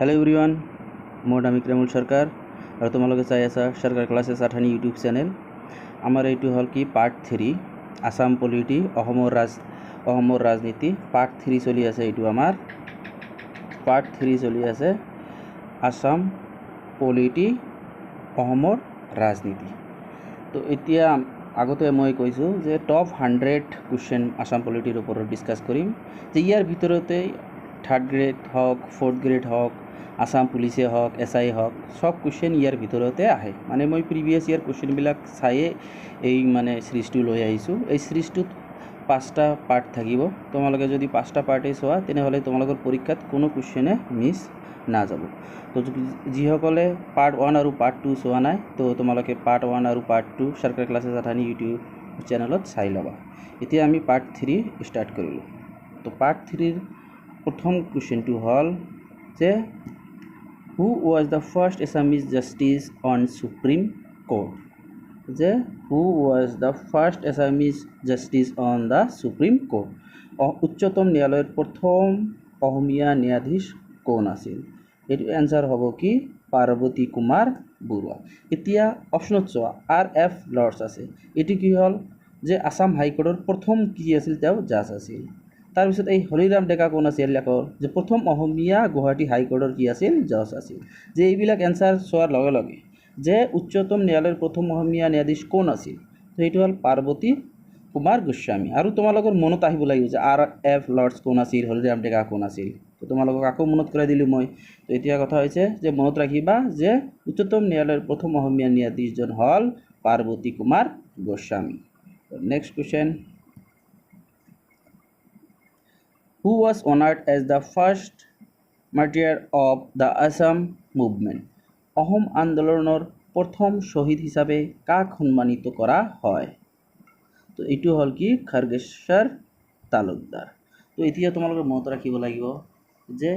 Hello everyone मोर नाम इक्रामुल सरकार और तुम्हारे चाई आसा सरकार क्लासेस आठानी यूट्यूब चैनल आमार एटू हल कि पार्ट 3 आसाम पलिटी अहोमर राजनीति पार्ट 3 चलि आछे एटू आमार पार्ट 3 चलि आछे आसाम पलिटी अहोमर राजनीति। तो एतिया आगते मैं कैसो जे टप 100 क्वेश्चन आसाम पलिटिर ऊपर डिसकास करिम जे यार भितरते थार्ड ग्रेड हक फोर्थ ग्रेड हक आसाम पुलिसे हक एसआई हक सब क्वेश्चन यार भितरते आए माने मैं प्रिवियस यार क्वेश्चन बिलाक चाइए এই মানে সিরিজটো লৈ আহিছোঁ। এই সিরিজটোত 5টা পার্ট থাকিব। তোমালোকে যদি 5টা পার্টে চোৱা তেনেহলে তোমালোকৰ পৰীক্ষাত কোনো কোৱেশ্চনে মিস না যাব। তো যিসকলে পাৰ্ট 1 আৰু পাৰ্ট 2 চোৱা নাই তো তোমালোকে পাৰ্ট 1 আৰু পার্ট 2 সরকার ক্লাसेस আঠানি ইউটিউব চ্যানেলত চাই ল'বা। এতিয়া আমি পার্ট 3 স্টার্ট কৰিলোঁ। তো পাৰ্ট 3 প্ৰথম কোৱেশ্চনটো হ'ল যে who was the first Assamese justice on Supreme Court? যে who was the first Assamese justice on the Supreme Court? উচ্চতম ন্যায়ালয়ের প্রথম অসমীয়া ন্যায়াধীশ কোন আছিল? এর অ্যান্সার হব কি পার্বতী কুমার বৰুৱা। এতিয়া অপশনত চোৱা RF লৰ্ডস আছে। এটি কি হল যে আসাম হাইকোৰ্টেৰ প্ৰথম কি আছিল তেও জাজ আছিল। তাৰপিছত এই হৰিৰাম ডেকা কোন আছিল লেখক যে প্ৰথম অসমীয়া গুৱাহাটী হাইকোৰ্টেৰ কি আছিল জজ আছিল। যে এইবিলাক এনসাৰ চোৱাৰ লগে লগে যে উচ্চতম ন্যায়ালয়ের প্রথম অসমীয়া ন্যায়াধীশ কোন আছিল তো এইটো হল পার্বতী কুমার গোস্বামী। আৰু তোমালোকৰ মনত আহিব লাগিব যে RF লৰ্ডস কোন আছিল হৰিৰাম ডেকা কোন আছিল। তো তোমালোকক আকৌ মনত কৰাই দিলোঁ মই। তো এতিয়া কথা হৈছে যে মনত ৰাখিবা যে উচ্চতম ন্যায়ালয়ের প্রথম অসমীয়া ন্যায়াধীশজন হল Parbati Kumar Goswami. Next question, who was honored as the first martyr of the Assam movement? Assam আন্দোলনের প্রথম শহীদ হিসাবে কাক সম্মানিত করা হয়? তো এইটো হল কি খৰ্গেশ্বৰ তালুকদাৰ। তো এতিয়া তোমালোকে মনত ৰাখিব লাগিব যে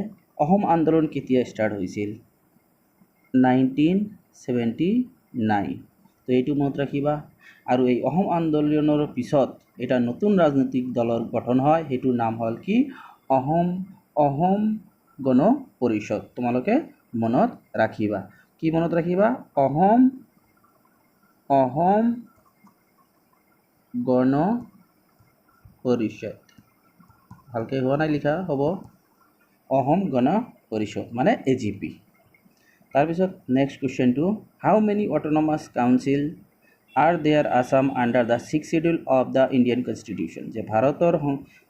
অসম আন্দোলন কেতিয়া স্টাৰ্ট হৈছিল 1979। তো এইটো মনত ৰাখিবা। আৰু এই অসম আন্দোলনৰ পিছত এটা নতুন ৰাজনৈতিক দলৰ গঠন হয়, সেইটোৰ নাম হল কি অসম গণ পৰিষদ। তোমালোকে মনত ৰাখিবা, কি মনত ৰাখিবা অসম গণ পৰিষদ। ভালকে হোৱা নাই লিখা হ'ব অসম গণ পৰিষদ মানে AGP। তাৰপিছত নেক্সট কুৱেশ্যনটো how many autonomous council are there Assam under the 6th schedule of the Indian Constitution? যে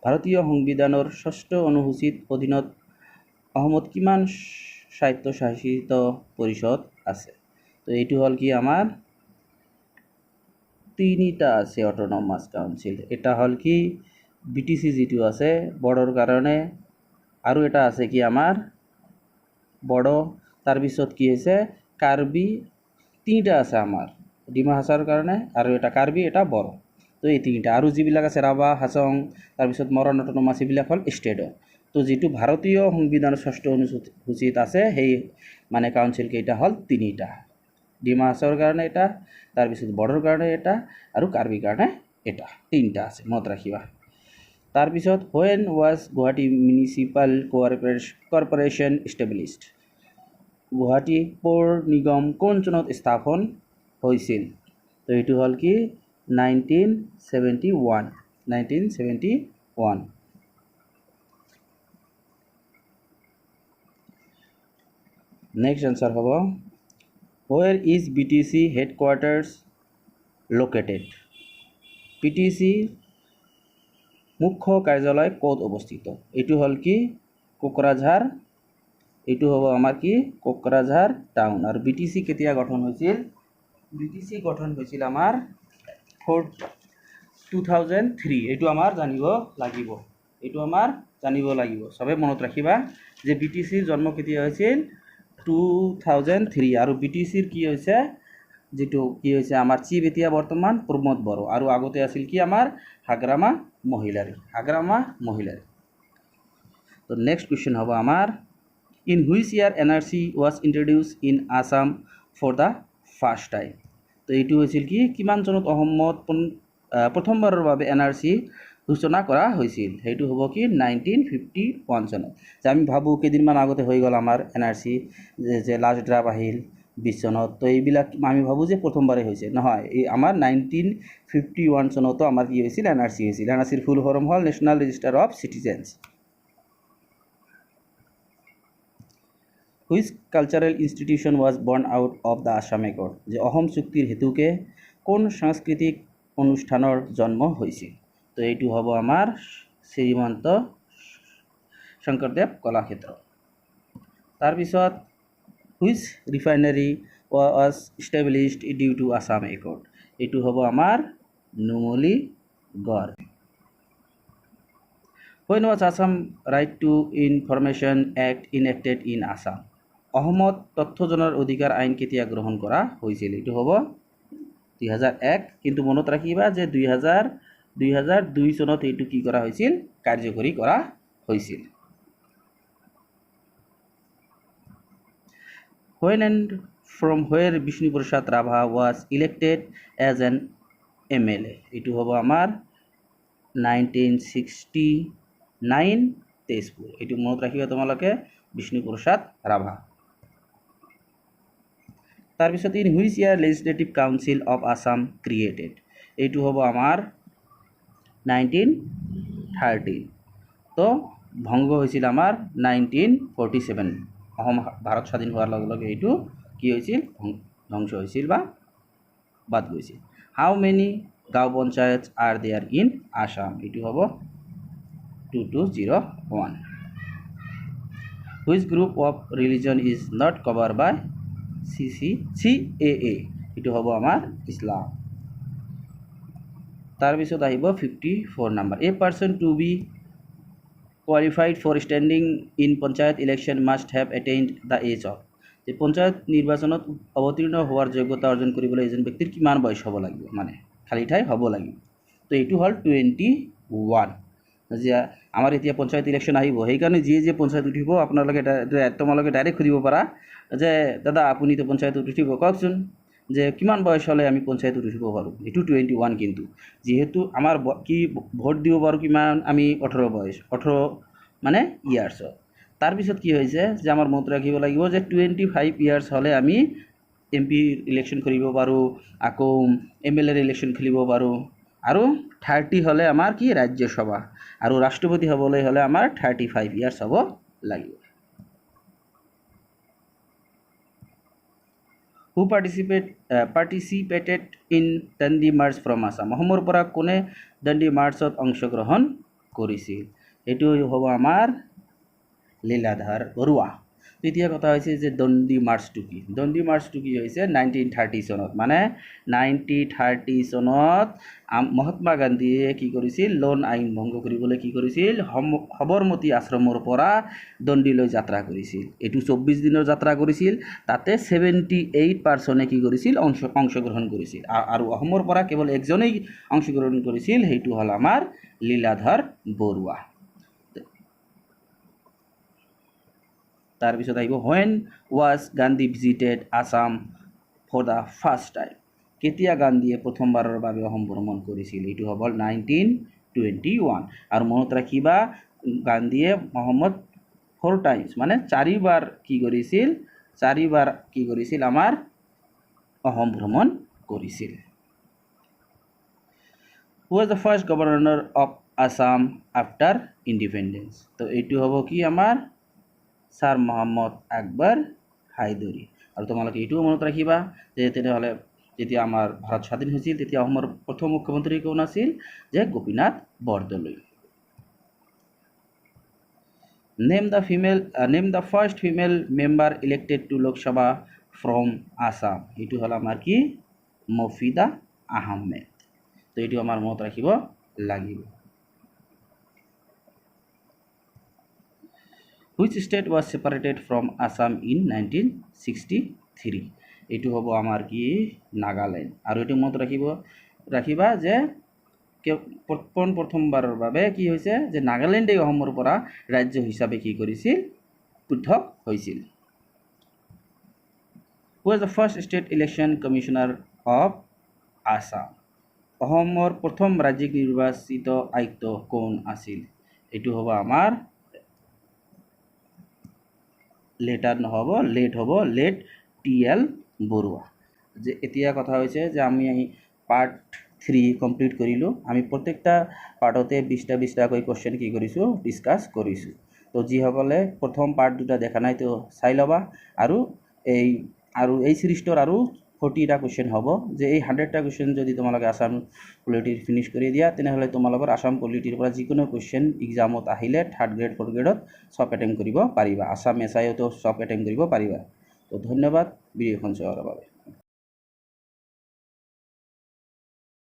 ভারতীয় সংবিধানৰ 6ষ্ঠ অনুসূচীত অধীনত অসমত কিমান স্বায়ত্তশাসিত পৰিষদ আছে? তো এইটো হল কি আমাৰ 3টা আছে অটোনমাস কাউন্সিল। এটা হল কি BTC যেটো আছে বড়োর কাৰণে, আৰু এটা আছে কি আমাৰ বড়ো, তাৰপিছত কি আছে কাৰ্বি, 3টা আছে আমাৰ ডিমা হাছাৰ কাৰণে, আৰু এটা কাৰ্বি এটা বড়ো। তো এই 3টা আৰু যিবিলাক আছে ৰাভা হাছং তাৰপিছত মৰাণ অটোনমাস এইবিলাক হল ষ্টেটৰ। তো যেটো ভারতীয় সংবিধানের 6ষ্ঠ অনুসূচিত আছে সেই মানে কাউন্সিল কেইটা হল 3টা, ডিমা হাছাৰ কাৰণে এটা, তাৰপিছত বড়োৰ কাৰণে এটা, আৰু কাৰ্বিৰ কাৰণে এটা, 3টা আছে মনত ৰাখিবা। তাৰপিছত when was Guwahati municipal corporation established? Guwahati পৌৰ নিগম কোন চনত স্থাপন হৈছিল? তো এইটো হল কি 1971। নেক্সট আনসার হব where is BTC headquarters located? BTC মুখ্য কাৰ্যালয় ক'ত অৱস্থিত? এইটো হল কি কোকৰাঝাৰ। এইটো হ'ব আমাৰ কি কোকৰাঝাৰ টাউন। আৰু BTC কেতিয়া গঠন হৈছিল? BTC গঠন হৈছিল আমাৰ 2003। এইটো আমাৰ জানিব লাগিব, সবে মনত ৰাখিবা যে BTC জন্ম কেতিয়া হৈছিল 2003। আৰু BTCৰ কি হৈছে যেটো কি হৈছে আমাৰ চিফ এতিয়া বৰ্তমান প্ৰমোদ বড়ো, আৰু আগতে আছিল কি আমাৰ হাগ্ৰামা মহিলাৰী। তো নেক্সট কুৱেশ্যন হ'ব আমাৰ in which year NRC was introduced in Assam for the first time? তো এইটো হৈছিল কি কিমান চনত অসমত প্ৰথমবাৰৰ বাবে NRC সূচনা কৰা হৈছিল সেইটো হ'ব কি 1951 চনত যে আমি ভাবোঁ কেইদিনমান আগতে হৈ গ'ল আমাৰ NRC যে লাষ্ট ড্ৰাফ্ট আহিল 20 চনত তো এইবিলাক আমি ভাবোঁ যে প্ৰথমবাৰেই হৈছে নহয় এই আমাৰ 1951 চনতো আমাৰ কি হৈছিল NRC হৈছিল NRCৰ ফুল ফৰ্ম হ'ল national register of citizens which cultural institution was born out of the Assam accord যে অসম চুক্তিৰ হেতুকে কোন সাংস্কৃতিক অনুষ্ঠানৰ জন্ম হৈছিল তো এইটো হ'ব আমাৰ শ্ৰীমন্ত শংকৰদেৱ কলাক্ষেত্ৰ তাৰপিছত which refinery was established due to Assam accord এইটো হ'ব আমাৰ Numaligarh When was Assam Right to Information Act enacted in Assam? অসমত তথ্য জনাৰ অধিকাৰ আইন কেতিয়া গ্ৰহণ কৰা হৈছিল এইটো হ'ব 2001 কিন্তু মনত ৰাখিবা যে 2002 চনত এইটো কি কৰা হৈছিল কাৰ্যকৰী কৰা হৈছিল When and from where Bishnu Prasad Rabha was elected as an MLA এইটো হ'ব আমাৰ 1969 তেজপুৰ এইটো মনত ৰাখিবা তোমালোকে বিষ্ণু প্ৰসাদ ৰাভা তাৰপিছত in which year legislative council of Assam created এইটো হ'ব আমাৰ 1913 তো ভংগ হৈছিল আমাৰ 1947 অসম ভাৰত স্বাধীন হোৱাৰ লগে লগে এইটো কি হৈছিল ধ্বংস হৈছিল বা বাদ গৈছিল how many gaon panchayat are there in Assam এইটো হ'ব 2201 which group of religion is not covered by CAA এইটো হ'ব আমাৰ ইছলাম তাৰপিছত আহিব 54 number a person to be qualified for standing in panchayat election must have attained the age of যে পঞ্চায়ত নিৰ্বাচনত অৱতীৰ্ণ হোৱাৰ যোগ্যতা অৰ্জন কৰিবলৈ এজন ব্যক্তিৰ কিমান বয়স হ'ব লাগিব মানে খালি ঠাই হ'ব লাগিব তো এইটো হ'ল 21 যে আমাৰ এতিয়া পঞ্চায়ত ইলেকশ্যন আহিব সেইকাৰণে যিয়ে পঞ্চায়ত উঠিব আপোনালোকে তোমালোকে ডাইৰেক্ট সুধিব পাৰা যে দাদা আপুনি তো পঞ্চায়ত উঠিব কওকচোন যে কিমান বয়স হ'লে আমি পঞ্চায়ত উঠিব পাৰোঁ এইটো 21 কিন্তু যেহেতু আমাৰ কি ভোট দিব পাৰোঁ কিমান আমি 18 বয়স 18 মানে ইয়াৰ্ছত তাৰপিছত কি হৈছে যে আমাৰ মনত ৰাখিব লাগিব যে 25 ইয়াৰ্ছ হ'লে আমি MP ইলেকশ্যন কৰিব পাৰোঁ আকৌ MLA ইলেকশ্যন খেলিব পাৰোঁ আৰু 30 হ'লে আমাৰ কি ৰাজ্যসভা আৰু ৰাষ্ট্ৰপতি হ'বলৈ হ'লে আমাৰ 35 ইয়াৰ্ছ হ'ব লাগিব who participated in Dandi March from Assam অসমৰ পৰা কোনে Dandi Marchত অংশগ্ৰহণ কৰিছিল এইটো হ'ব আমাৰ লীলাধৰ বৰুৱা দ্বিতীয় কথা হৈছে যে দণ্ডি মাৰ্চটো কি হৈছে 1930 চনত মানে 1930 চনত মহাত্মা গান্ধীয়ে কি কৰিছিল লোন আইন ভংগ কৰিবলৈ কি কৰিছিল সবৰমতী আশ্ৰমৰ পৰা দণ্ডিলৈ যাত্ৰা কৰিছিল এইটো 24 দিনৰ যাত্ৰা কৰিছিল তাতে 78% কি কৰিছিল অংশগ্ৰহণ কৰিছিল আৰু অসমৰ পৰা কেৱল একজনেই অংশগ্ৰহণ কৰিছিল সেইটো হ'ল আমাৰ লীলাধৰ বৰুৱা তাৰপিছত আহিব when was Gandhi visited Assam for the first time কেতিয়া গান্ধীয়ে প্ৰথমবাৰৰ বাবে অসম ভ্ৰমণ কৰিছিল এইটো হ'ব 1921 আৰু মনত ৰাখিবা গান্ধীয়ে অসমত 4 টাইমছ মানে 4বাৰ কি কৰিছিল আমাৰ অসম ভ্ৰমণ কৰিছিল who was the first governor of Assam after independence তো এইটো হ'ব কি আমাৰ Sir Muhammad Akbar Haidari আৰু তোমালোকে এইটোও মনত ৰাখিবা যে তেনেহ'লে যেতিয়া আমাৰ ভাৰত স্বাধীন হৈছিল তেতিয়া অসমৰ প্ৰথম মুখ্যমন্ত্ৰী কোন আছিল যে Gopinath Bordoloi name the first female member elected to Lok Sabha from Assam এইটো হ'ল আমাৰ কি মফিদা আহমেদ তো এইটো আমাৰ মনত ৰাখিব লাগিব Which state was separated from Assam in 1963 এইটো হ'ব আমাৰ কি নাগালেণ্ড আৰু এইটো মনত ৰাখিবা যে প্ৰথমবাৰৰ বাবে কি হৈছে যে নাগালেণ্ডে অসমৰ পৰা ৰাজ্য হিচাপে কি কৰিছিল পৃথক হৈছিল Who was the first state election commissioner of Assam অসমৰ প্ৰথম ৰাজ্যিক নিৰ্বাচিত আয়ুক্ত কোন আছিল? এইটো হ'ব আমাৰ লেটাৰ নহ'ব, লেট হ'ব, লেট TL বৰুৱা। যে এতিয়া কথা হৈছে যে আমি পাৰ্ট 3 কমপ্লিট কৰিলোঁ। আমি প্ৰত্যেকটা পাৰ্টতে 20টাকৈ কুৱেশ্যন কি কৰিছোঁ, ডিছকাছ কৰিছোঁ। তো যিসকলে প্ৰথম পাৰ্ট দুটা দেখা নাই তো চাই ল'বা। আৰু এই চিৰিজটোৰ আৰু 40টা কুৱেশ্যন হ'ব। যে এই 100টা কুৱেশ্যন যদি তোমালোকে আসাম পলিটিৰ ফিনিছ কৰি দিয়া, তেনেহ'লে তোমালোকৰ আসাম পলিটিৰ পৰা যিকোনো কুৱেশ্যন এক্সামত আহিলে 3rd গ্ৰেড 4th গ্ৰেডত সব এটেম্প কৰিব পাৰিবা। আসাম SIতো সব এটেম্প কৰিব পাৰিবা। তো ধন্যবাদ ভিডিঅ'খন চোৱাৰ বাবে।